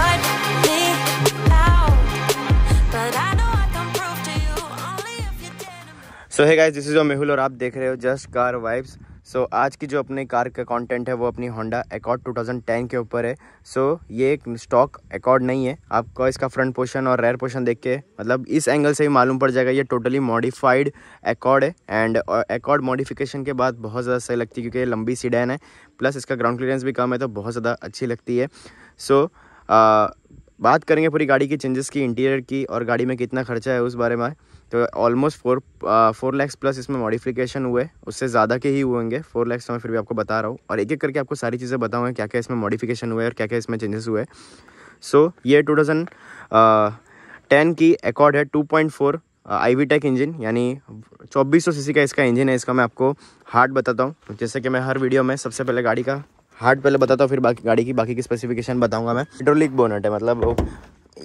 shut me out, but I know I can prove to you only if you dare to me. So hey guys, this is Mehul और आप देख रहे हो just car vibes. सो आज की जो अपनी कार का कंटेंट है वो अपनी होंडा एकॉर्ड 2010 के ऊपर है। सो ये एक स्टॉक एकॉर्ड नहीं है। आपको इसका फ्रंट पोर्शन और रेयर पोर्शन देख के मतलब इस एंगल से ही मालूम पड़ जाएगा ये टोटली मॉडिफाइड एकॉर्ड है। एंड एकॉर्ड मॉडिफिकेशन के बाद बहुत ज़्यादा सही लगती है क्योंकि ये लंबी सीडैन है, प्लस इसका ग्राउंड क्लियरेंस भी कम है तो बहुत ज़्यादा अच्छी लगती है। सो बात करेंगे पूरी गाड़ी की चेंजेस की, इंटीरियर की और गाड़ी में कितना खर्चा है उस बारे में। तो ऑलमोस्ट 4 लाख प्लस इसमें मॉडिफिकेशन हुए, उससे ज़्यादा के ही होंगे। 4 लाख तो मैं फिर भी आपको बता रहा हूँ और एक एक करके आपको सारी चीज़ें बताऊँगा क्या क्या इसमें मॉडिफिकेशन हुए और क्या क्या इसमें चेंजेस हुए। सो ये 2010 की एकॉर्ड है, 2.4 IVTEC इंजन, यानी 2400 सीसी का इसका इंजन है। इसका मैं आपको हार्ड बताता हूँ, जैसे कि मैं हर वीडियो में सबसे पहले गाड़ी का हार्ड पहले बताता हूँ, फिर गाड़ी की बाकी की स्पेसिफिकेशन बताऊँगा मैं। हाइड्रोलिक बोनट है, मतलब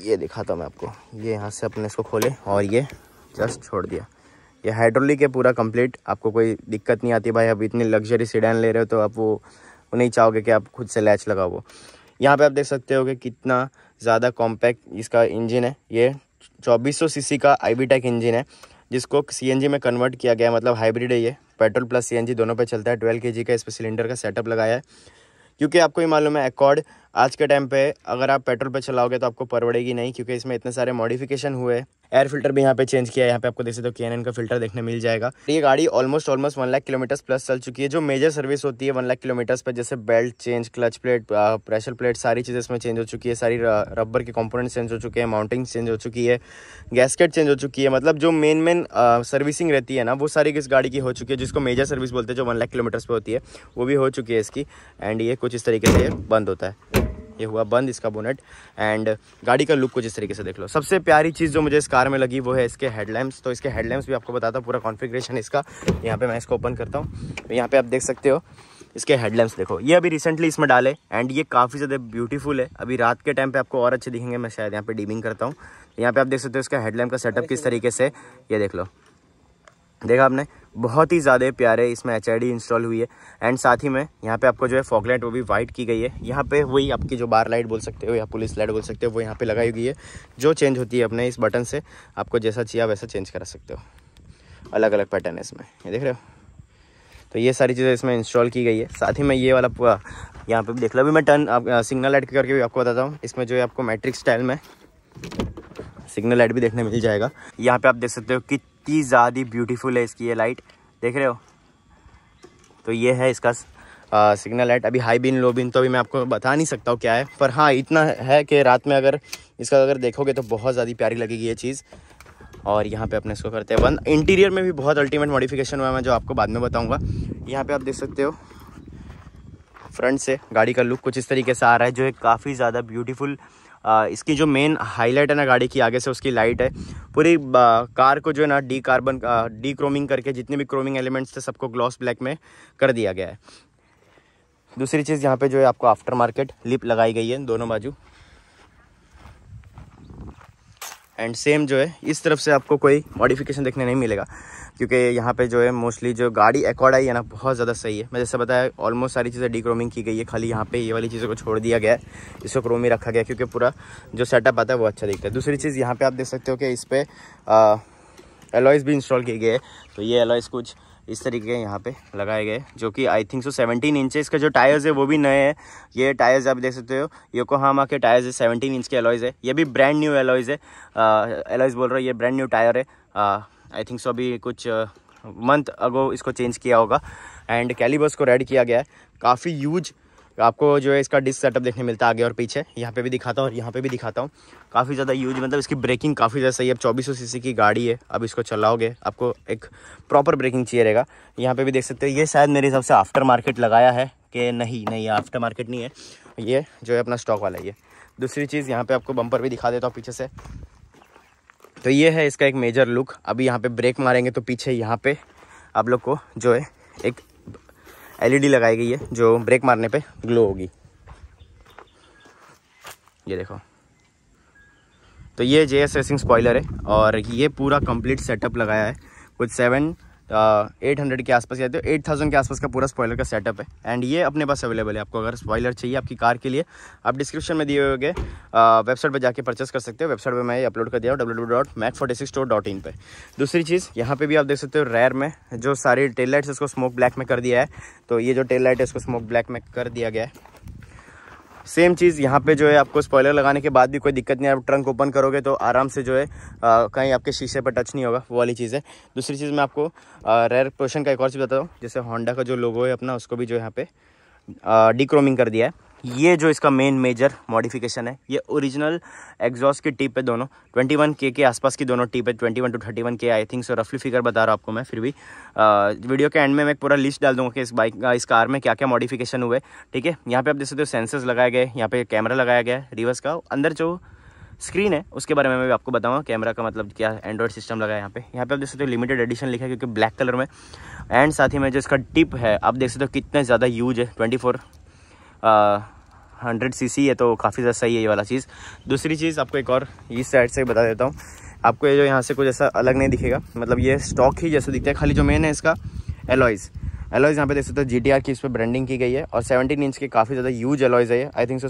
ये दिखाता हूँ मैं आपको। ये यहाँ से अपने इसको खोले और ये जस्ट छोड़ दिया। ये हाइड्रोलिक है पूरा कंप्लीट, आपको कोई दिक्कत नहीं आती। भाई अब इतनी लग्जरी सीडैन ले रहे हो तो आप वो नहीं चाहोगे कि आप खुद से लैच लगाओ। वो यहाँ पे आप देख सकते हो कि कितना ज़्यादा कॉम्पैक्ट इसका इंजन है। ये 2400 सीसी का IVTEC इंजन है जिसको CNG में कन्वर्ट किया गया है, मतलब हाइब्रिड है ये, पेट्रोल प्लस CNG दोनों पे चलता है। 12 kg का इस पर सिलेंडर का सेटअप लगाया है क्योंकि आपको ही मालूम है एकॉर्ड आज के टाइम पे अगर आप पेट्रोल पे चलाओगे तो आपको परवड़ेगी नहीं, क्योंकि इसमें इतने सारे मॉडिफिकेशन हुए। एयर फिल्टर भी यहाँ पे चेंज किया है, यहाँ पे आपको देख सकते हो KNN का फिल्टर देखने मिल जाएगा। ये गाड़ी ऑलमोस्ट 1 लाख किलोमीटर प्लस चल चुकी है। जो मेजर सर्विस होती है 1 लाख किलोमीटर पे, जैसे belt change, clutch plate, pressure plate, सारी चीज़ें इसमें चेंज हो चुकी है। सारी रबर के कंपोनेंट चेंज हो चुके हैं, माउंटिंग चेंज हो चुकी है, गैस्केट चेंज हो चुकी है। मतलब जो मेन सर्विसिंग रहती है ना वो सारी इस गाड़ी की हो चुकी है, जिसको मेजर सर्विस बोलते हैं, जो 1 लाख किलोमीटर पे होती है वो भी हो चुकी है इसकी। एंड ये कुछ इस तरीके से बंद होता है, ये हुआ बंद इसका बोनेट। एंड गाड़ी का लुक कुछ इस तरीके से देख लो। सबसे प्यारी चीज़ जो मुझे इस कार में लगी वो है इसके हेडलैम्प्स। तो इसके हेडलैम्प्स भी आपको बताता हूँ पूरा कॉन्फ़िगरेशन इसका। यहाँ पे मैं इसको ओपन करता हूँ, तो यहाँ पे आप देख सकते हो इसके हेडलैम्प्स देखो। ये अभी रिसेंटली इसमें डाले एंड ये काफ़ी ज़्यादा ब्यूटीफुल है। अभी रात के टाइम पे आपको और अच्छे दिखेंगे, मैं शायद यहाँ पे डीमिंग करता हूँ। यहाँ पे आप देख सकते हो इसका हेडलैम्प का सेटअप किस तरीके से, ये देख लो, देखा आपने, बहुत ही ज़्यादा प्यारे इसमें HID इंस्टॉल हुई है। एंड साथ ही में यहाँ पे आपको जो है फॉग लाइट वो भी वाइट की गई है। यहाँ पे वही आपकी जो बार लाइट बोल सकते हो या पुलिस लाइट बोल सकते हो वो यहाँ पे लगाई गई है, जो चेंज होती है अपने इस बटन से। आपको जैसा चाहिए वैसा चेंज करा सकते हो, अलग अलग पैटर्न है इसमें, ये देख रहे हो। तो ये सारी चीज़ें इसमें इंस्टॉल की गई है। साथ ही में ये वाला पूरा यहाँ पर भी देख लो। अभी मैं टर्न सिग्नल लाइट करके भी आपको बताता हूँ। इसमें जो है आपको मैट्रिक्स स्टाइल में सिग्नल लाइट भी देखने मिल जाएगा। यहाँ पे आप देख सकते हो कितनी ज़्यादा ब्यूटीफुल है इसकी ये लाइट, देख रहे हो। तो ये है इसका सिग्नल लाइट। अभी हाई बीन लो बीन तो अभी मैं आपको बता नहीं सकता हूँ क्या है, पर हाँ इतना है कि रात में अगर इसका अगर देखोगे तो बहुत ज़्यादा प्यारी लगेगी ये चीज़। और यहाँ पे अपने इसको करते हैं बंद। इंटीरियर में भी बहुत अल्टीमेट मॉडिफिकेशन हुआ है, मैं जो आपको बाद में बताऊँगा। यहाँ पर आप देख सकते हो फ्रंट से गाड़ी का लुक कुछ इस तरीके से आ रहा है, जो है काफ़ी ज़्यादा ब्यूटीफुल। इसकी जो मेन हाईलाइट है ना गाड़ी की, आगे से उसकी लाइट है। पूरी कार को जो है ना डी क्रोमिंग करके जितने भी क्रोमिंग एलिमेंट्स थे सबको ग्लॉस ब्लैक में कर दिया गया है। दूसरी चीज़ यहाँ पे जो है आपको आफ्टर मार्केट लिप लगाई गई है दोनों बाजू। एंड सेम जो है इस तरफ से आपको कोई मॉडिफिकेशन देखने नहीं मिलेगा, क्योंकि यहाँ पे जो है मोस्टली जो गाड़ी एकॉर्ड आई है ना बहुत ज़्यादा सही है। मैं जैसे बताया ऑलमोस्ट सारी चीज़ें डी क्रोमिंग की गई है, खाली यहाँ पे ये वाली चीज़ों को छोड़ दिया गया है, इसको क्रोम ही रखा गया क्योंकि पूरा जो सेटअप आता है वो अच्छा दिखता है। दूसरी चीज़ यहाँ पे आप देख सकते हो कि इस पर एलॉयज़ भी इंस्टॉल किए गए। तो ये एलॉयज़ कुछ इस तरीके के यहाँ पे लगाए गए, जो कि आई थिंक 17 इंच है। इसका जो टायर्स है वो भी नए हैं। ये टायर्स आप देख सकते हो योकोहामा के टायर्स है, 17 इंच के एलॉयज़ है। ये भी ब्रांड न्यू एलॉयज़ है, एलॉयज़ बोल रहा हूँ, ये ब्रांड न्यू टायर है। आई थिंक अभी कुछ मंथ अगो इसको चेंज किया होगा। एंड कैलिबर्स को रेड किया गया है, काफ़ी यूज आपको जो है इसका डिस्क सेटअप देखने मिलता है आगे और पीछे। यहाँ पे भी दिखाता हूँ और यहाँ पे भी दिखाता हूँ, काफ़ी ज़्यादा यूज, मतलब इसकी ब्रेकिंग काफ़ी ज़्यादा सही है। अब 2400 सीसी की गाड़ी है, अब इसको चलाओगे आपको एक प्रॉपर ब्रेकिंग चाहिए रहेगा। यहाँ पे भी देख सकते हो, ये शायद मेरे हिसाब से आफ्टर मार्केट लगाया है कि नहीं आफ्टर मार्केट नहीं है, ये जो है अपना स्टॉक वाला ही है। दूसरी चीज़ यहाँ पर आपको बम्पर भी दिखा देता हूँ पीछे से। तो ये है इसका एक मेजर लुक। अभी यहाँ पे ब्रेक मारेंगे तो पीछे यहाँ पे आप लोग को जो है एक LED लगाई गई है जो ब्रेक मारने पे ग्लो होगी, ये देखो। तो ये JS रेसिंग स्पॉइलर है और ये पूरा कंप्लीट सेटअप लगाया है। कुछ 7 800 के आसपास या तो 8000 के आसपास का पूरा स्पॉइलर का सेटअप है। एंड ये अपने पास अवेलेबल है। आपको अगर स्पॉइलर चाहिए आपकी कार के लिए, आप डिस्क्रिप्शन में दिए हुए वेबसाइट पर जाके परचेस कर सकते हो। वेबसाइट पर मैं ये अपलोड कर दिया हूँ www.mac46store.in पे। दूसरी चीज़ यहाँ पे भी आप देख सकते हो, रेयर में जो सारी टेल लाइट्स इसको स्मोक ब्लैक में कर दिया है। तो ये जो टेल लाइट है इसको स्मोक ब्लैक में कर दिया गया है। सेम चीज़ यहाँ पे जो है आपको स्पॉइलर लगाने के बाद भी कोई दिक्कत नहीं है। आप ट्रंक ओपन करोगे तो आराम से जो है कहीं आपके शीशे पर टच नहीं होगा, वो वाली चीज़ है। दूसरी चीज़ मैं आपको रेयर पोर्शन का एक और चीज़ बताता हूँ। जैसे होंडा का जो लोगो है अपना, उसको भी जो यहाँ पे डीक्रोमिंग कर दिया है। ये जो इसका मेन मेजर मॉडिफिकेशन है, ये ओरिजिनल एग्जॉस्ट की टिप है। दोनों 21K के आसपास की दोनों टिप है, 21 to 31K I think so, रफली फिगर बता रहा हूँ आपको मैं। फिर भी वीडियो के एंड में मैं पूरा लिस्ट डाल दूंगा कि इस बाइक इस कार में क्या क्या मॉडिफिकेशन हुए। ठीक है, यहाँ पे आप देख सकते हो सेंसर्स लगाए गए, यहाँ पे कैमरा लगाया गया है रिवर्स का। अंदर जो स्क्रीन है उसके बारे में मैं भी आपको बताऊंगा, कैमरा का मतलब क्या, एंड्रॉइड सिस्टम लगा है यहाँ पे। यहाँ पे आप देख सकते हो लिमिटेड एडिशन लिखा है क्योंकि ब्लैक कलर में। एंड साथ ही में जो इसका टिप है आप देख सकते हो कितने ज़्यादा यूज है, 2400 cc है, तो काफ़ी ज़्यादा सही है ये वाला चीज़। दूसरी चीज़ आपको एक और इस साइड से बता देता हूँ। आपको ये जो यहाँ से कुछ ऐसा अलग नहीं दिखेगा, मतलब ये स्टॉक ही जैसा दिखता है। खाली जो मेन है इसका एलॉयज़ यहाँ पे देख सकते हो GTR की इस पर ब्रांडिंग की गई है और 17 इंच के काफ़ी ज़्यादा यूज एलॉयज़ है ये। आई थिंक सो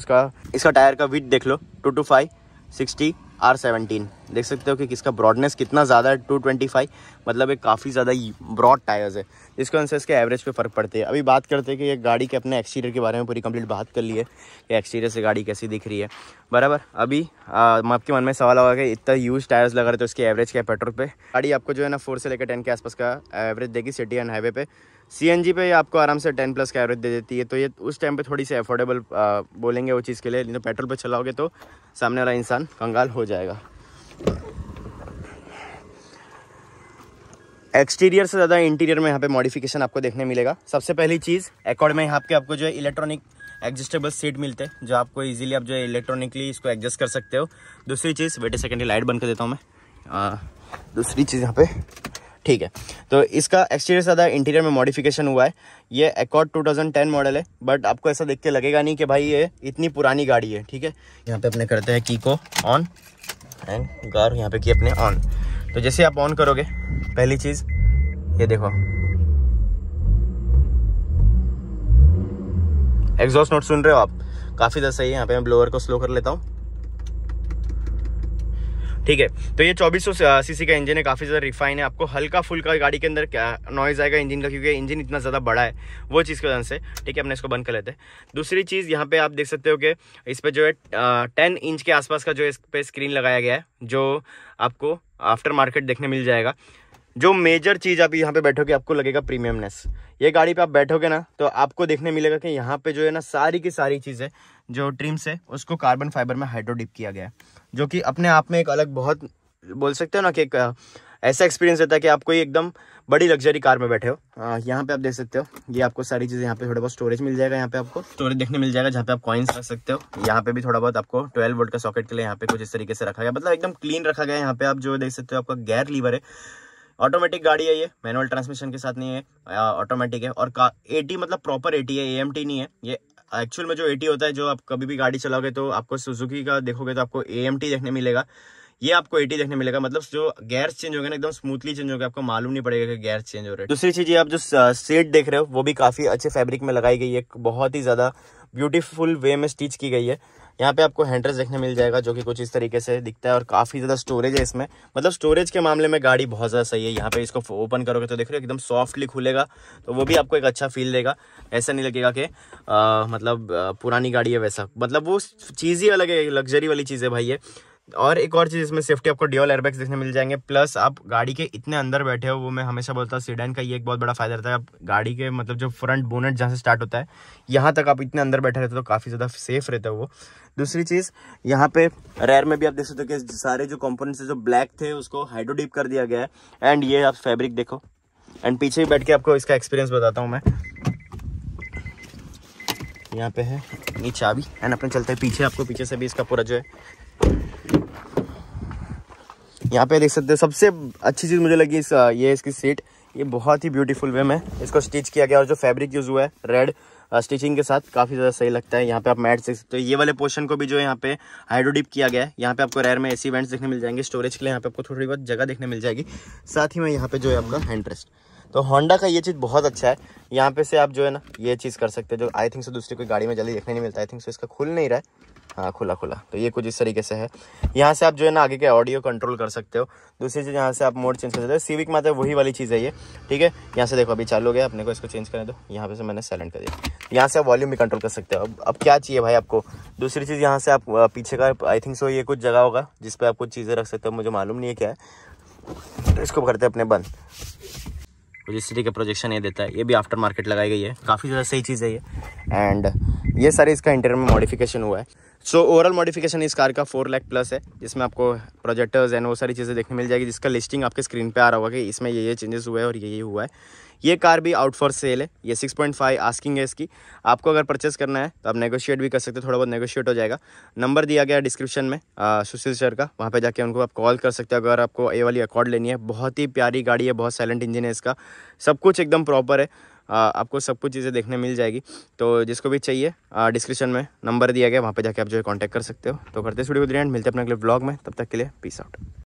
इसका टायर का विड्थ देख लो, 225 60 R17 देख सकते हो कि किसका ब्रॉडनेस कितना ज़्यादा है, 225, मतलब एक काफ़ी ज़्यादा ब्रॉड टायर्स है, जिसके अनुसार इसके एवरेज पे फ़र्क पड़ते हैं। अभी बात करते हैं कि ये गाड़ी के अपने एक्सटीरियर के बारे में पूरी कंप्लीट बात कर ली है कि एक्सटीरियर से गाड़ी कैसी दिख रही है, बराबर। अभी आपके मन में सवाल होगा कि इतना यूज टायर्स लगा रहे तो इसकी एवरेज क्या है पेट्रोल पे। गाड़ी आपको जो है ना 4 से लेकर 10 के आसपास का एवरेज देगी सिटी एंड हाईवे पे। CNG पे आपको आराम से 10+ का एवरेज दे देती है, तो ये उस टाइम पे थोड़ी सी अफोर्डेबल बोलेंगे वो चीज़ के लिए। लेकिन पेट्रोल पे चलाओगे तो सामने वाला इंसान कंगाल हो जाएगा। एक्सटीरियर से ज़्यादा इंटीरियर में यहाँ पे मॉडिफिकेशन आपको देखने मिलेगा। सबसे पहली चीज़, एकॉर्ड में यहाँ पे आपको जो है इलेक्ट्रॉनिक एडजस्टेबल सीट मिलते हैं, जो आपको इजीली आप जो है इलेक्ट्रॉनिकली इसको एडजस्ट कर सकते हो। दूसरी चीज़, वेट ए सेकेंड, लाइट बंद कर देता हूँ मैं। दूसरी चीज़ यहाँ पे, ठीक है, तो इसका एक्सटीरियर से ज़्यादा इंटीरियर में मॉडिफिकेशन हुआ है। ये एकॉर्ड 2010 मॉडल है, बट आपको ऐसा देख के लगेगा नहीं कि भाई ये इतनी पुरानी गाड़ी है। ठीक है, यहाँ पे अपने करते हैं की को ऑन एंड कार यहाँ पे की अपने ऑन। तो जैसे आप ऑन करोगे, पहली चीज़ ये देखो, एग्जॉस्ट नोट सुन रहे हो आप, काफ़ी ज़्यादा सही है। यहाँ पे मैं ब्लोअर को स्लो कर लेता हूँ। ठीक है, तो ये 2400 सीसी का इंजन है, काफ़ी ज़्यादा रिफाइन है। आपको हल्का फुल्का गाड़ी के अंदर क्या नॉइज़ आएगा इंजन का, क्योंकि इंजन इतना ज़्यादा बड़ा है, वो चीज़ की वजह से। ठीक है, अपने इसको बंद कर लेते हैं। दूसरी चीज़, यहाँ पे आप देख सकते हो कि इस पर जो है 10 इंच के आसपास का जो इस पर स्क्रीन लगाया गया है, जो आपको आफ्टर मार्केट देखने मिल जाएगा। जो मेजर चीज़ आप यहाँ पे बैठोगे आपको लगेगा प्रीमियमनेस। ये गाड़ी पे आप बैठोगे ना तो आपको देखने मिलेगा कि यहाँ पे जो है ना सारी की सारी चीज़ें जो ट्रिम्स है उसको कार्बन फाइबर में हाइड्रो डिप किया गया है, जो कि अपने आप में एक अलग, बहुत बोल सकते हो ना कि एक ऐसा एक्सपीरियंस रहता है कि आप कोई एकदम बड़ी लग्जरी कार में बैठे हो। यहाँ पे आप देख सकते हो, ये आपको सारी चीज़ें, यहाँ पे थोड़ा बहुत स्टोरेज मिल जाएगा। यहाँ पे आपको स्टोरेज देखने मिल जाएगा जहाँ पे आप कॉइन्स रख सकते हो। यहाँ पे भी थोड़ा बहुत आपको 12 वोल्ट का सॉकेट के लिए यहाँ पे कुछ इस तरीके से रखा गया, मतलब एकदम क्लीन रखा गया है। यहाँ पे आप जो देख सकते हो, आपका गियर लीवर है, ऑटोमेटिक गाड़ी है ये, मैनुअल ट्रांसमिशन के साथ नहीं है, ऑटोमेटिक है। और AT मतलब प्रॉपर AT है, AMT नहीं है। ये एक्चुअल में जो AT होता है, जो आप कभी भी गाड़ी चलाओगे तो आपको सुजुकी का देखोगे तो आपको AMT देखने मिलेगा, ये आपको AT देखने मिलेगा। मतलब जो गियर्स चेंज हो गए ना, एकदम स्मूथली चेंज हो गए, आपको मालूम नहीं पड़ेगा कि गियर्स चेंज हो रहे हैं। दूसरी चीज, ये आप जो सीट देख रहे हो वो भी काफी अच्छे फैब्रिक में लगाई गई है, बहुत ही ज्यादा ब्यूटीफुल वे में स्टिच की गई है। यहाँ पे आपको हैंडरेस्ट देखने मिल जाएगा, जो कि कुछ इस तरीके से दिखता है और काफ़ी ज़्यादा स्टोरेज है इसमें। मतलब स्टोरेज के मामले में गाड़ी बहुत ज़्यादा सही है। यहाँ पे इसको ओपन करोगे तो देख रहे हो एकदम सॉफ्टली खुलेगा, तो वो भी आपको एक अच्छा फील देगा। ऐसा नहीं लगेगा कि मतलब पुरानी गाड़ी है वैसा, मतलब वो चीज़ ही अलग है, लग्जरी वाली चीज़ है भाई ये। और एक और चीज़ इसमें सेफ्टी, आपको ड्यूल एयरबैग्स देखने मिल जाएंगे। प्लस आप गाड़ी के इतने अंदर बैठे हो, वो मैं हमेशा बोलता हूँ सीडान का ये एक बहुत बड़ा फायदा रहता है। आप गाड़ी के मतलब जो फ्रंट बोनेट जहाँ से स्टार्ट होता है यहाँ तक आप इतने अंदर बैठे रहते हो, तो काफ़ी ज़्यादा सेफ रहता है वो। दूसरी चीज़, यहाँ पे रेयर में भी आप देख सकते हो कि सारे जो कंपोनेंट्स जो ब्लैक थे उसको हाइड्रो डीप कर दिया गया है। एंड ये आप फैब्रिक देखो, एंड पीछे ही बैठ के आपको इसका एक्सपीरियंस बताता हूँ मैं। यहाँ पे है ये चाबी, एंड अपने चलते हैं पीछे, आपको पीछे से भी इसका पूरा जो है यहाँ पे देख सकते हो। सबसे अच्छी चीज़ मुझे लगी ये इसकी सीट, ये बहुत ही ब्यूटीफुल वे में इसको स्टिच किया गया, और जो फैब्रिक यूज़ हुआ है रेड स्टिचिंग के साथ काफ़ी ज़्यादा सही लगता है। यहाँ पे आप मैट देख सकते हो, ये वाले पोर्शन को भी जो है यहाँ पे हाइड्रो डिप किया गया है। यहाँ पे आपको रेयर में AC वेंट्स देखने मिल जाएंगे, स्टोरेज के लिए यहाँ पे आपको थोड़ी बहुत जगह देखने मिल जाएगी। साथ ही में यहाँ पे जो है आपका हैंड रेस्ट, तो होंडा का ये चीज़ बहुत अच्छा है, यहाँ पे से आप जो है ना ये चीज़ कर सकते हो, जो आई थिंक से दूसरी कोई गाड़ी में जल्दी देखने नहीं मिलता। आई थिंक से इसका खुल नहीं रहा है, हाँ खुला खुला। तो ये कुछ इस तरीके से है। यहाँ से आप जो है ना आगे के ऑडियो कंट्रोल कर सकते हो। दूसरी चीज़ यहाँ से आप मोड चेंज कर सकते हो। सिविक में आता है वही वाली चीज़ है ये, ठीक है। यहाँ से देखो अभी चालू हो गया, अपने को इसको चेंज करने दो। यहाँ पे से मैंने साइलेंट कर दिया। यहाँ से आप वॉल्यूम भी कंट्रोल कर सकते हो। अब क्या चाहिए भाई आपको। दूसरी चीज़ यहाँ से आप पीछे का आई थिंक सो ये कुछ जगह होगा जिस पर आप कुछ चीज़ें रख सकते हो, मुझे मालूम नहीं है क्या है। इसको करते हैं अपने बंद। कुछ इस तरीके का प्रोजेक्शन ये देता है, ये भी आफ्टर मार्केट लगाई गई है, काफ़ी ज़्यादा सही चीज़ है ये। एंड ये सारे इसका इंटीरियर में मॉडिफिकेशन हुआ है। सो ओवरऑल मॉडिफिकेशन इस कार का 4 लाख प्लस है, जिसमें आपको प्रोजेक्टर्स एंड वो सारी चीज़ें देखने मिल जाएगी, जिसका लिस्टिंग आपके स्क्रीन पे आ रहा होगा कि इसमें ये चेंजेस हुए हैं और ये हुआ है। ये कार भी आउट फॉर सेल है, ये 6.5 आस्किंग है इसकी। आपको अगर परचेस करना है तो आप नेगोशिएट भी कर सकते हो, थोड़ा बहुत नेगोशिएट हो जाएगा। नंबर दिया गया डिस्क्रिप्शन में सुशील सर का, वहाँ पे जाके उनको आप कॉल कर सकते हो अगर आपको ये वाली अकॉर्ड लेनी है। बहुत ही प्यारी गाड़ी है, बहुत साइलेंट इंजन है इसका, सब कुछ एकदम प्रॉपर है। आपको सब कुछ चीज़ें देखने मिल जाएगी। तो जिसको भी चाहिए डिस्क्रिप्शन में नंबर दिया गया, वहाँ पे जाके आप जो है कॉन्टैक्ट कर सकते हो। तो करते हैं वीडियो को एंड, मिलते हैं अपने अगले व्लॉग में, तब तक के लिए पीस आउट।